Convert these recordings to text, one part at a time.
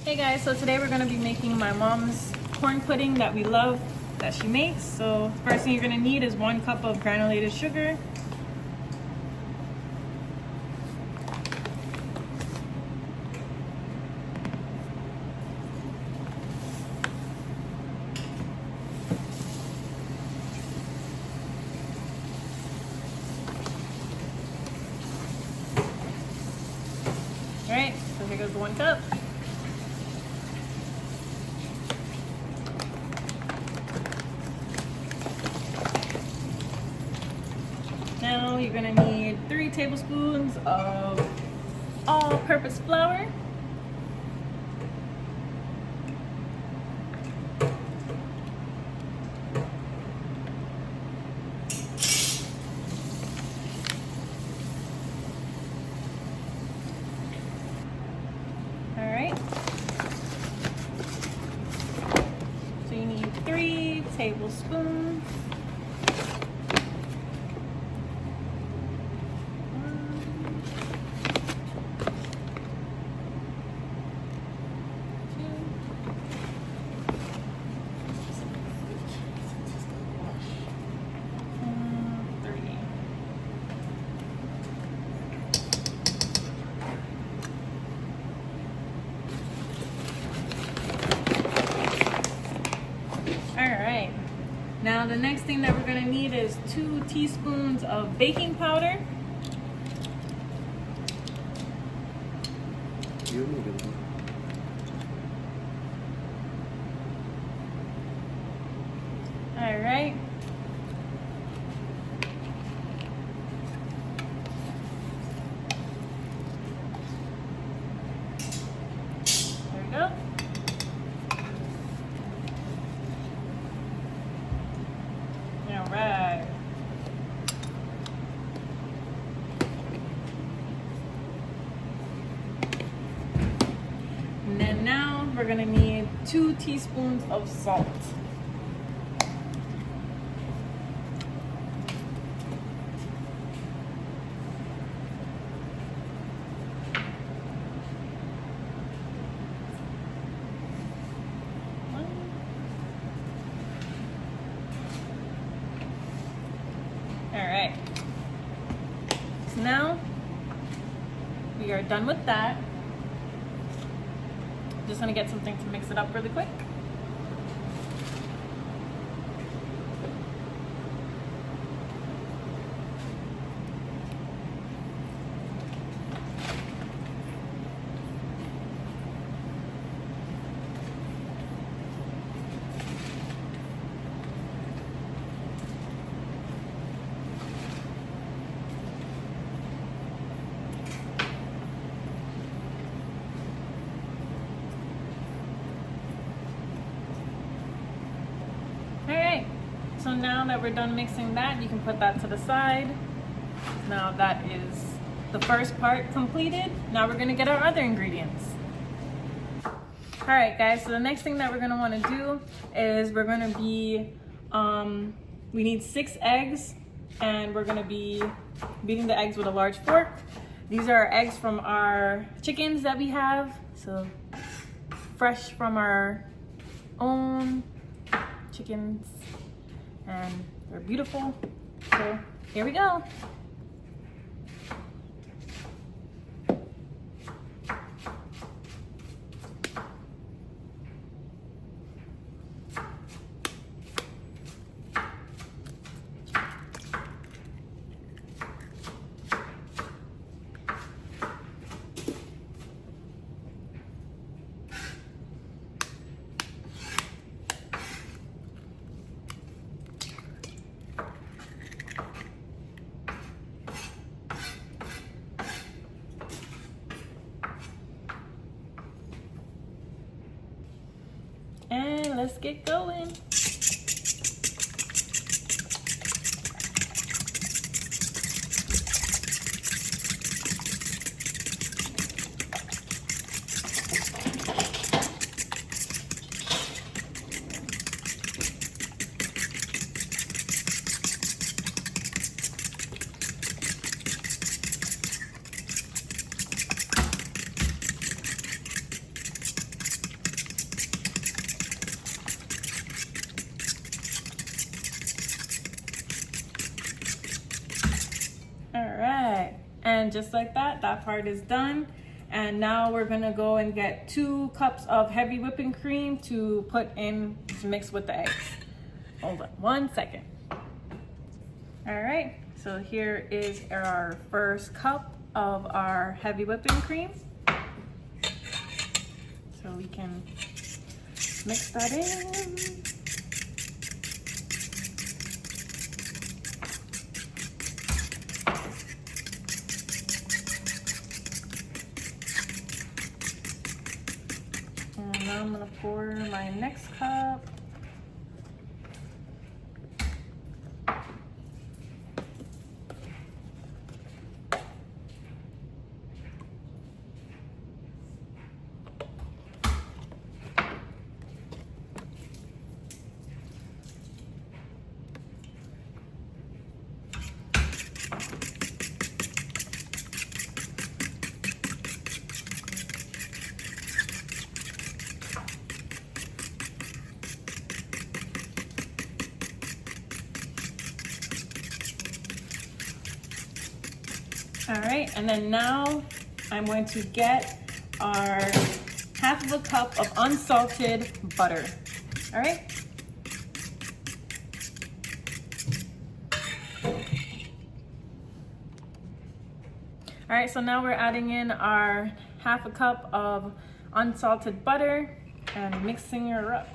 Hey guys, so today we're going to be making my mom's corn pudding that we love that she makes. So first thing you're going to need is 1 cup of granulated sugar. Alright, so here goes the 1 cup. Now you're gonna need 3 tablespoons of all-purpose flour. Alright. So you need 3 tablespoons. Alright, now the next thing that we're going to need is 2 teaspoons of baking powder. Alright. There we go. Alright. And then now we're gonna need 2 teaspoons of salt. Alright, so now we are done with that. Just gonna get something to mix it up really quick. Alright, so now that we're done mixing that, you can put that to the side. Now that is the first part completed. Now we're going to get our other ingredients. Alright guys, so the next thing that we're going to want to do is we're going to be, we need 6 eggs, and we're going to be beating the eggs with a large fork. These are eggs from our chickens that we have, so fresh from our own chickens, and they're beautiful. So here we go. And let's get going. And just like that, that part is done. And now we're gonna go and get 2 cups of heavy whipping cream to put in to mix with the eggs. Hold on 1 second. All right, so here is our first cup of our heavy whipping cream. So we can mix that in. And now I'm gonna pour my next cup. All right, and then now I'm going to get our half of a cup of unsalted butter. All right. All right, so now we're adding in our half a cup of unsalted butter and mixing her up.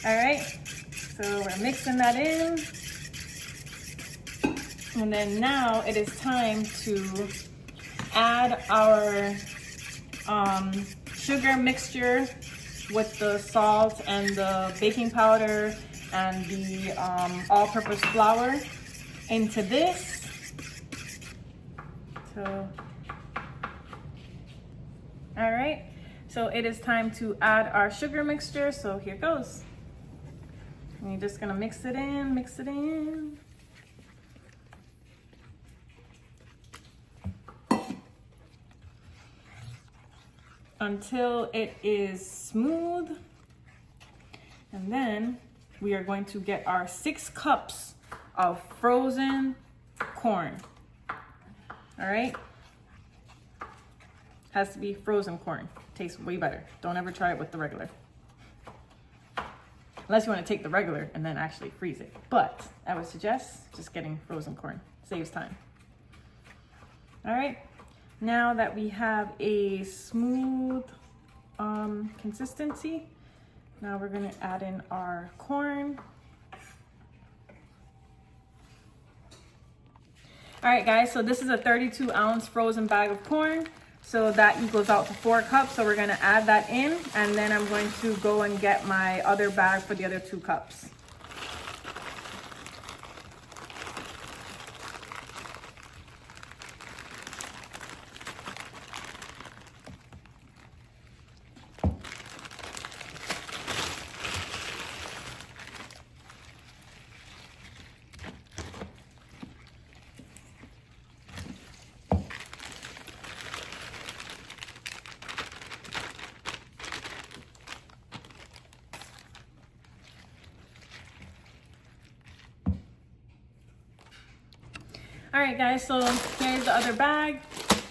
All right, so we're mixing that in. And then now it is time to add our sugar mixture with the salt and the baking powder and the all-purpose flour into this. So, all right, so it is time to add our sugar mixture. So here goes. And you're just gonna mix it in, mix it in. Until it is smooth. And then we are going to get our 6 cups of frozen corn. All right? Has to be frozen corn. Tastes way better. Don't ever try it with the regular. Unless you want to take the regular and then actually freeze it. But I would suggest just getting frozen corn. Saves time. All right. Now that we have a smooth consistency, now we're going to add in our corn. All right, guys, so this is a 32-ounce frozen bag of corn. So that equals out to 4 cups. So we're going to add that in, and then I'm going to go and get my other bag for the other 2 cups. All right, guys, so here's the other bag,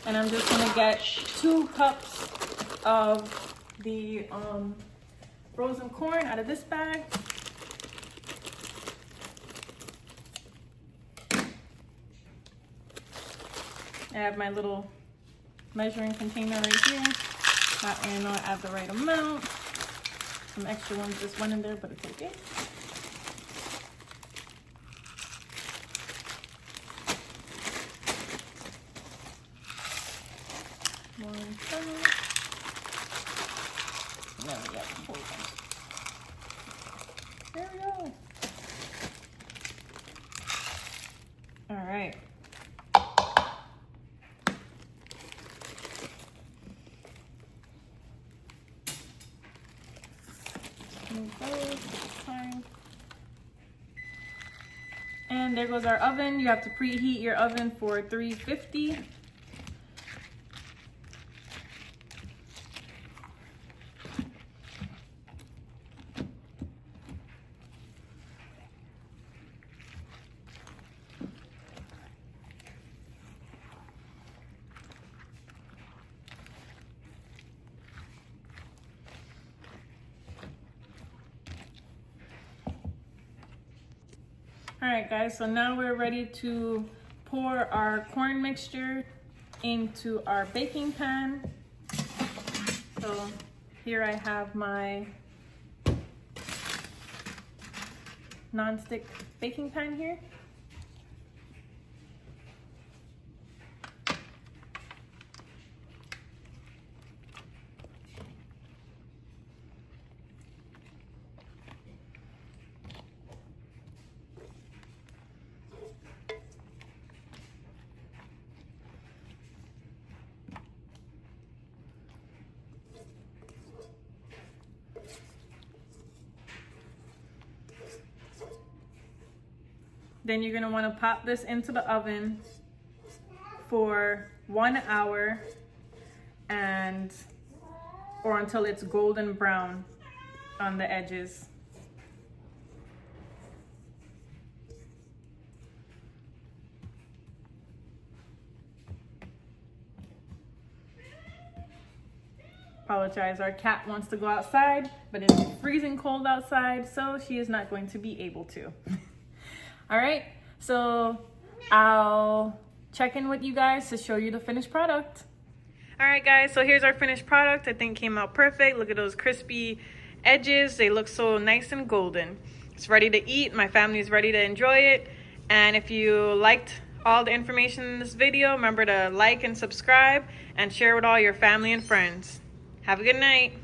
and I'm just gonna get 2 cups of the frozen corn out of this bag. I have my little measuring container right here. That way I know I have the right amount. Some extra ones just went in there, but it's okay. There we go. All right. Move those this time. And there goes our oven. You have to preheat your oven for 350. All right, guys, so now we're ready to pour our corn mixture into our baking pan. So here I have my non-stick baking pan here. Then you're gonna wanna pop this into the oven for 1 hour or until it's golden brown on the edges. Apologize, our cat wants to go outside, but it's freezing cold outside, so she is not going to be able to. All right, so I'll check in with you guys to show you the finished product. All right, guys, so here's our finished product. I think it came out perfect. Look at those crispy edges. They look so nice and golden. It's ready to eat. My family is ready to enjoy it. And if you liked all the information in this video, remember to like and subscribe and share with all your family and friends. Have a good night.